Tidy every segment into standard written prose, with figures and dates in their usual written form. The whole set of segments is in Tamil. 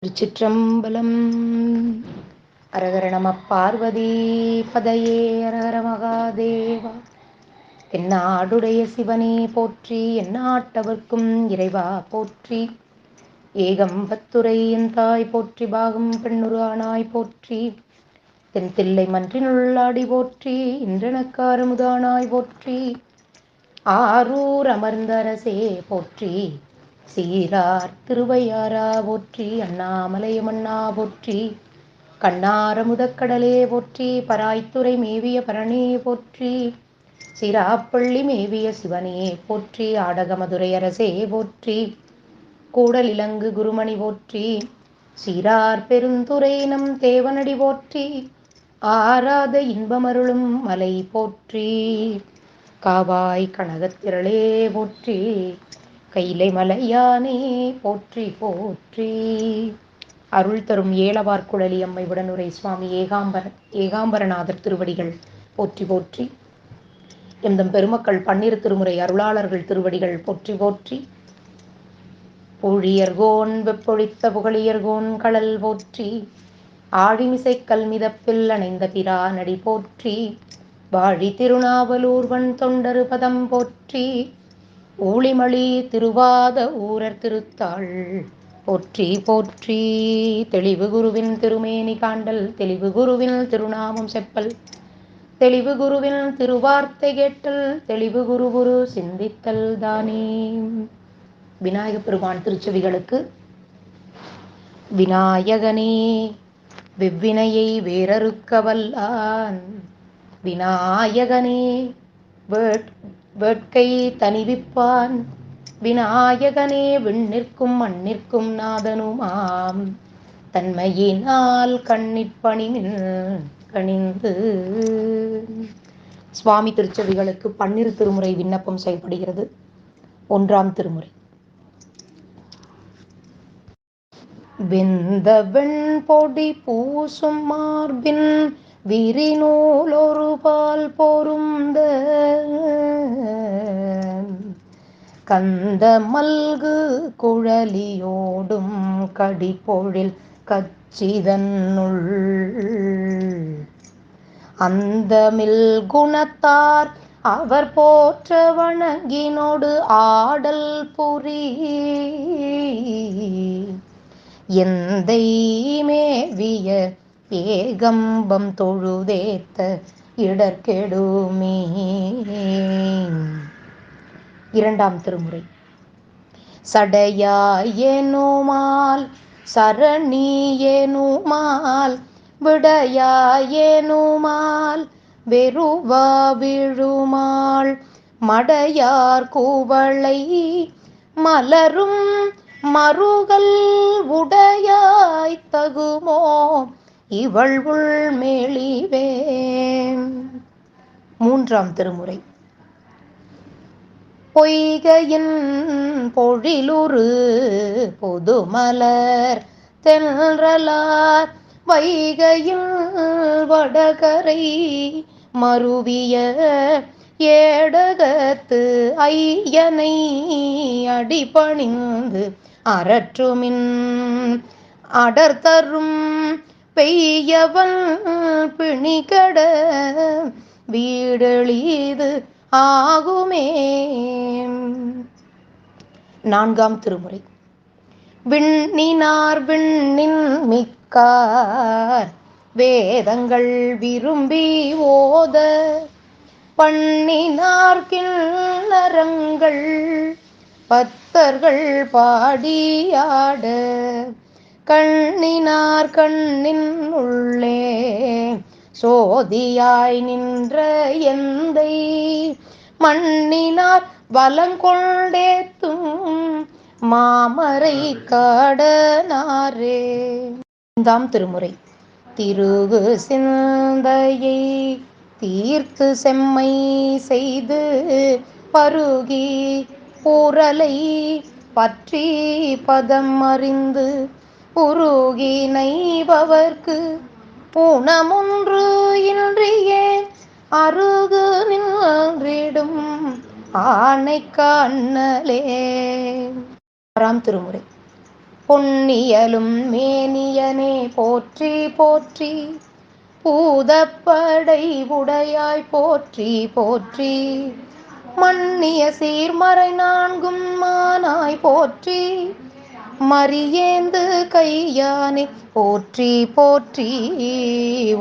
திருச்சிற்றம்பலம். அரகர நம பார்வதி பதையே அரகர மகாதேவா. தென்னாடுடைய சிவனே போற்றி, எந்நாட்டவர்க்கும் இறைவா போற்றி. ஏகம்பத்துரை என் தாய் போற்றி, பாகம் பெண்ணுரு ஆனாய் போற்றி. தென் தில்லை மன்றினுள்ளாடி போற்றி, இன்றனக்காரமுதானாய் போற்றி. ஆரூர் அமர்ந்த அரசே போற்றி, சீரார் திருவையாரா போற்றி. அண்ணாமலையமண்ணா போற்றி, கண்ணார முதக்கடலே போற்றி. பராய்த்துறை மேவிய பரணே போற்றி, சிராப்பள்ளி மேவிய சிவனே போற்றி. ஆடகமதுரை அரசே போற்றி, கூடல் இலங்கு குருமணி போற்றி. சீரார் பெருந்துரை நம் தேவனடி போற்றி, ஆராத இன்பமருளும் மலை போற்றி. காவாய் கனகத்திரளே போற்றி, கைலை மலையானே போற்றி போற்றி. அருள் தரும் ஏலவார்குழலி அம்மை உடனுரை சுவாமி ஏகாம்பரநாதர் திருவடிகள் போற்றி போற்றி. எந்தம் பெருமக்கள் பன்னிரு திருமுறை அருளாளர்கள் திருவடிகள் போற்றி போற்றி. பொழியர்கோன் வெப்பொழித்த புகழியர்கோன் கடல் போற்றி, ஆழிமிசை கல்மிதப்பில் அணைந்த பிரானடி போற்றி. வாழி திருநாவலூர்வன் தொண்டரு பதம் போற்றி, ஊழிமளி திருவாத ஊரர் திருத்தாள் போற்றி போற்றி. தெளிவு குருவின் திருமேனி காண்டல், தெளிவு குருவின் திருநாமம் செப்பல், தெளிவு குருவின் திருவார்த்தை கேட்டல், தெளிவு குரு சிந்தித்தல் தானே. விநாயகப் பெருமான் திருச்செவிகளுக்கு. விநாயகனே வெவ்வினையை வேறறுக்க வல்லான், விநாயகனே வேட்கை தணிவிப்பான், விநாயகனே விண்ணிற்கும் மண்ணிற்கும் நாதனுமாம், தன்மையினால் கண்ணிற்பணிமின் கணிந்து. சுவாமி திருச்செவிகளுக்கு பன்னிரு திருமுறை விண்ணப்பம் செய்யப்படுகிறது. ஒன்றாம் திருமுறை. வெந்த வெண்பொடி பூசும் மார்பின் விரிநூலொரு பால் பொருந்த, கந்த மல்கு குழலியோடும் கடிப்பொழில் கச்சிதன்னுள், அந்தமில் குணத்தார் அவர் போற்ற வணங்கினோடு ஆடல் புரி, எந்தை மேவிய ஏகம்பம் தொழுதேத்த இடர்கெடுமே. இரண்டாம் திருமுறை. சடையாயேனுமால் சரணியேனுமால், விடையாயேனுமால் வெறுவா விழுமாள், மடையார் கூவளை மலரும் மருகல் உடையாய் தகுமோ இவள் உள் மேலிவே. மூன்றாம் திருமுறை. பொய்கையின் பொழிலுறு பொதுமலர் தென்றலார், வைகையில் வடகரை மருவிய ஏடகத்து ஐயனை அடிபணிந்து அரற்றுமின், அடர்தரும் பெய்யவன் பிணிகட வீடெளிது ஆகுமே. நான்காம் திருமுறை. விண்ணினார் விண்ணின் மிக்கார் வேதங்கள் விரும்பி ஓத, பண்ணினார் கிண்ணரங்கள் பத்தர்கள் பாடியாட, கண்ணினார் கண்ணின் உள்ளே சோதியாய் நின்ற எந்தை, மண்ணினார் வலங்கொண்டேத்தும் மாமரை காடனாரே. ஐந்தாம் திருமுறை. திருகு சிந்தையை தீர்த்து செம்மை செய்து பருகி பூரலை பற்றி பதம் அறிந்து, உருகி நைபவர்க்கு ஊனமொன்று இன்றியே அருகு நின்றிடும் ஆனை கண்ணலே. ஆறாம் திருமுறை. பொன்னியலும் மேனியனே போற்றி போற்றி, பூதப்படை உடையாய் போற்றி போற்றி, மன்னிய சீர்மறை நான்கும் மானாய் போற்றி, மரியேந்து கையானே போற்றி போற்றி,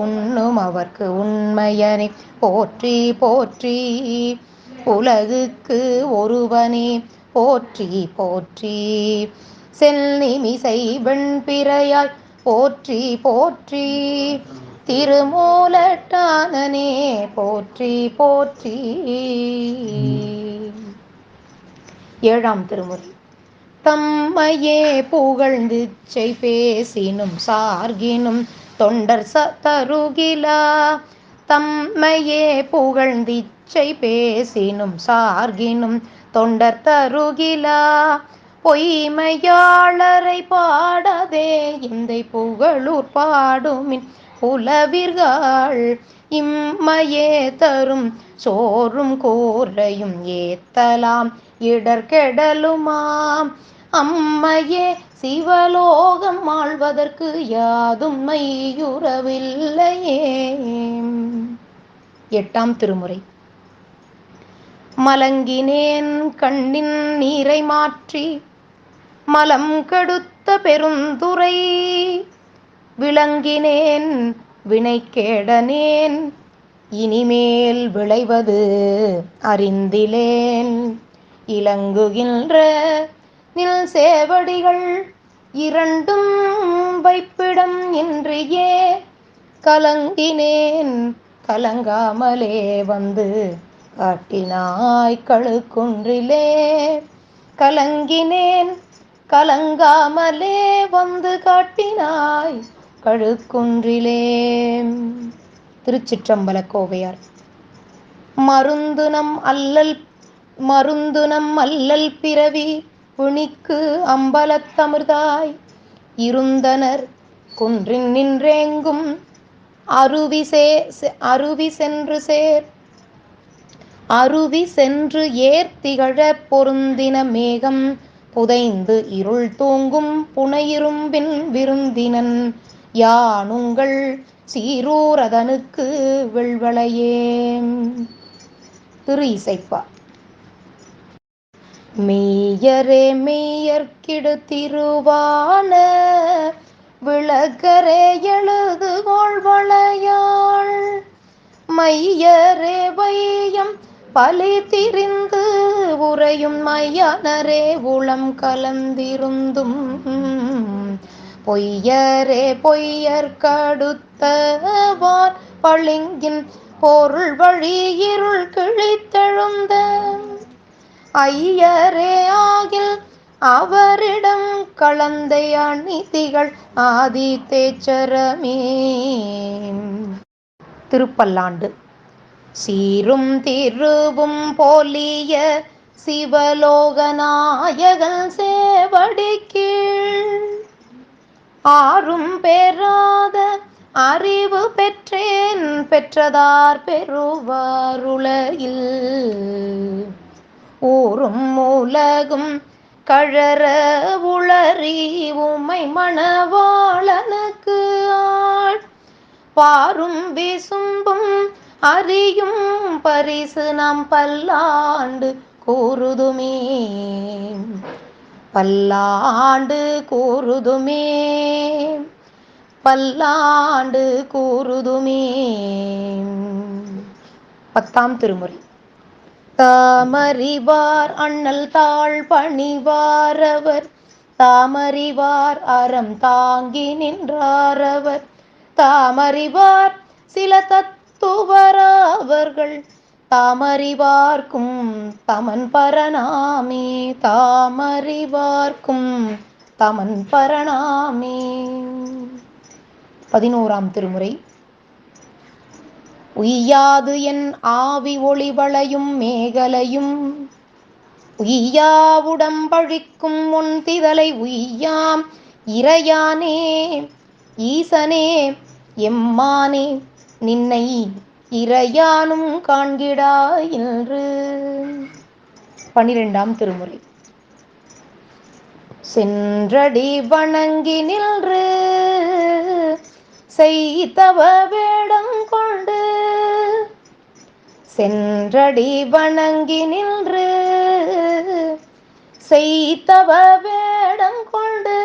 உண்ணும் அவர்க்கு உண்மையனே போற்றி போற்றி, உலகுக்கு ஒருவனே போற்றி போற்றி, செல்நிமிசை வெண்பிறையாய் போற்றி போற்றி, திருமூலட்டானனே போற்றி போற்றி. ஏழாம் திருமுறை. தம்மையே புகழ்ந்திச்சை பேசினும் சார்கினும் தொண்டர் தருகிலா, தம்மையே புகழ்ந்திச்சை பேசினும் சார்கினும் தொண்டர் தருகிலா, பொய்மையாளரை பாடாதே எந்தை புகழூர் பாடுமின் புலவிர்கள், இம்மையே தரும் சோறும் கூரையும் ஏத்தலாம் இடர்கெடலுமாம், அம்மையே சிவலோகம் ஆழ்வதற்கு யாதும் மையுறவில்லையே. எட்டாம் திருமுறை. மலங்கினேன் கண்ணின் நீரை மாற்றி மலம் கெடுத்த பெருந்துரை, விளங்கினேன் வினைக்கேடனேன் இனிமேல் விளைவது அறிந்திலேன், இலங்குகின்ற நில் சேவடிகள் இரண்டும் வைப்பிடம் இன்றியே, கலங்கினேன் கலங்காமலே வந்து காட்டினாய் கழுக்குன்றிலே, கலங்கினேன் கலங்காமலே வந்து காட்டினாய் கழுக்குன்றிலே. திருச்சிற்றம்பல கோவையார். மருந்துனம் அல்லல் பிறவி புனிக்கு அம்பலத்தமிர்தாய், இருந்தனர் குன்றின் நின்றேங்கும் அருவி சென்று ஏர்த்திகழ பொருந்தின மேகம் புதைந்து இருள் தூங்கும் புனையிரும்பின் விருந்தினன், யானுங்கள் சீரூரதனுக்கு வெள்வளையே. திரு இசைப்பா. மெய்யரே மெய்யர்க்கிடு திருவான விளக்கரே எழுதுகோள் வளையாள், மையரே வையம் பலி திரிந்து உறையும் மையானரே உளம் கலந்திருந்தும், பொய்யரே பொய்யர் கடுத்தவார் பளிங்கின் பொருள் வழி இருள் கிழித்தெழுந்த, ஐயரே ஆகில் அவரிடம் கலந்தை அநீதிகள் ஆதி தேச்சரமே. திருப்பல்லாண்டு. சீரும் திருவும் போலிய சிவலோகநாயகன் சேவடி கீழ், ஆறும் பெறாத அறிவு பெற்றேன் பெற்றதார் பெறுவாருலகில், ஊரும் உலகும் கழற உளறி உமை மணவாளனுக்கு ஆள், பாரும் விசும்பும் அறியும் பரிசு நாம் பல்லாண்டு கூறுதுமே, பல்லாண்டு கூறுதுமே, பல்லாண்டு கூறுதுமே. பத்தாம் திருமுறை. தாமறிவார் அண்ணல் தாழ் பணிவாரவர், தாமறிவார் அறம் தாங்கி நின்றாரவர், தாமறிவார் சில தத்துவராவர்கள், தாமறிவார்க்கும் தமன் பரணாமே, தாமறிவார்க்கும் தமன் பரணாமே. 11ஆம் திருமுறை. உய்யாது என் ஆவி ஒளிவளையும் மேகலையும், உய்யா உடம்பழிக்கும் உன் திதலை உய்யாம் இறையானே, ஈசனே எம்மானே நின்னை இறையானும் காண்கிடாய் என்று. 12ஆம் திருமுறை. சென்றடி வணங்கி நின்று செய்தவ வேடம் கொண்டு, சென்றடி வணங்கி நின்று செய்தவ வேடம் கொண்டு,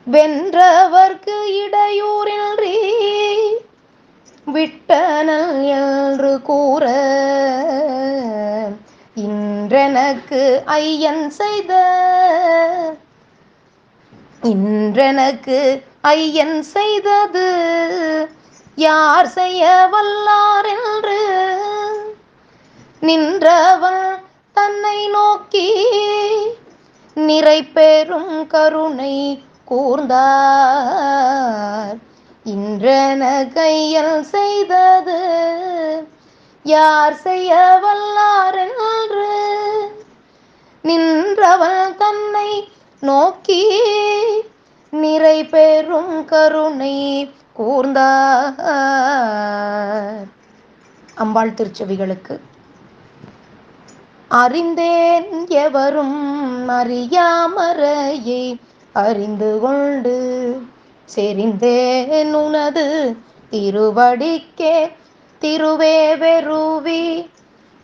வென்றவர்க்கு இடையூறின்றி விட்டனல் என்று கூற, இன்றெனக்கு ஐயன் செய்த, இன்றெனக்கு ஐயன் செய்தது யார் செய்ய வல்லார் என்று, நின்றவன் தன்னை நோக்கி நிறை பெரும் கருணை கூர்ந்தார், இன்றென கையல் செய்தது யார் செய்ய வல்லார் என்று, நின்றவன் தன்னை நோக்கி நிறை பெரும் கருணை கூர்ந்தார். அம்பாள் திருச்செவிகளுக்கு. அறிந்தேன் எவரும் அறியாமறையை அறிந்து கொண்டு, செறிந்தேன் உனது திருவடிக்கே திருவே வெறுவி,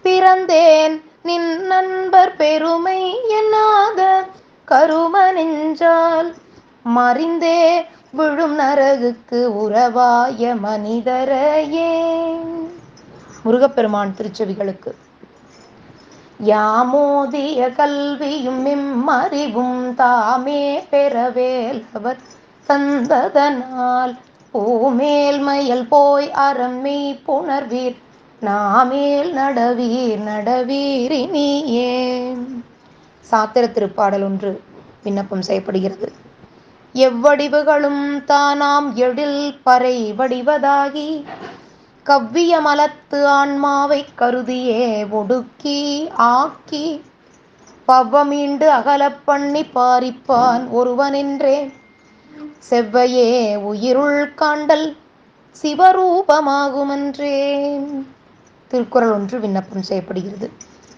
பிறந்தேன் நின் நண்பர் பெருமை என்னாத கரும நெஞ்சால், மறிந்தே விழும் நரகுக்கு உறவாய மனிதரையே. முருகப்பெருமான் திருச்செவிகளுக்கு. யாமோதிய கல்வியும் இம்மறிவும் தாமே பெறவேலவர் தந்ததனால், பூமேல் மயல் போய் அறம்மை புணர்வீர் நாமேல் நடவீர் நடவீரினியே. சாத்திர திருப்பாடல் ஒன்று விண்ணப்பம் செய்யப்படுகிறது. எவ்வடிவுகளும் தானாம் எழில் பறை வடிவதாகி, கவ்விய மலத்து ஆன்மாவை கருதியே ஒடுக்கி ஆக்கி, பவ்வமீண்டு அகலப் பண்ணி பாரிப்பான் ஒருவனென்றே, செவ்வையே உயிருள் காண்டல் சிவரூபமாகுமன்றே. திருக்குறள் ஒன்று விண்ணப்பம் செய்யப்படுகிறது.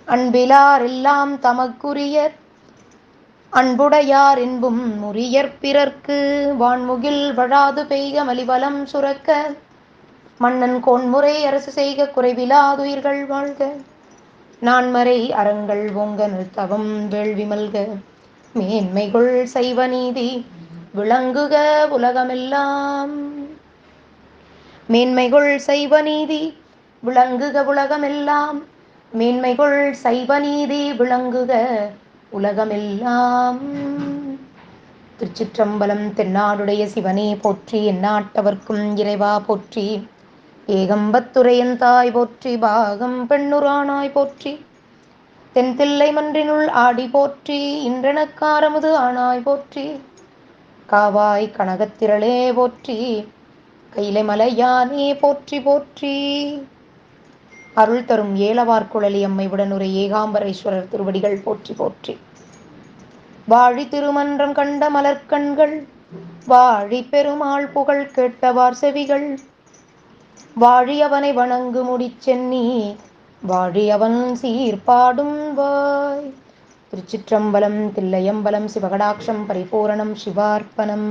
அன்பிலார் எல்லாம் தமக்குரியர், அன்புடையார் என்பும் முரியற் பிறர்க்கு, வான்முகில் வழாது பெய்க மலிவலம் சுரக்க, மன்னன் கோன்முறை அரசு செய்க குறைவிலாதுயிர்கள் வாழ்க, நான்மறை அறங்கள் ஓங்க நிறுத்தவம் வேள்வி மல்க, மேன்மைகள் சைவ நீதி விளங்குக உலகமெல்லாம், மேன்மைகள் சைவ நீதி விளங்குக உலகமெல்லாம், மேன்மைகள் சைவ நீதி விளங்குக உலகமெல்லாம். திருச்சிற்றம்பலம். தென்னாடுடைய சிவனே போற்றி, எந்நாட்டவர்க்கும் இறைவா போற்றி, ஏகம்பத்துரையன் தாய் போற்றி, பாகம் பெண்ணுரானாய் போற்றி, தென்தில்லை மன்றினுள் ஆடி போற்றி, இன்றெனக்காரமுது ஆனாய் போற்றி, காவாய் கனகத்திரளே போற்றி, கைலை மலையானே போற்றி போற்றி. அருள் தரும் ஏலவார்குழலி அம்மை உடனுரை ஏகாம்பரேஸ்வரர் திருவடிகள் போற்றி போற்றி. வாழி திருமன்றம் கண்ட மலர்கண்கள், வாழி பெருமாள் புகழ் கேட்டவார் செவிகள், வாழி அவனை வணங்கு முடிச்சென்னி, வாழி அவன் சீர்பாடும் வாய். திருச்சிற்றம்பலம். தில்லையம்பலம். சிவகடாட்சம் பரிபூரணம். சிவார்ப்பணம்.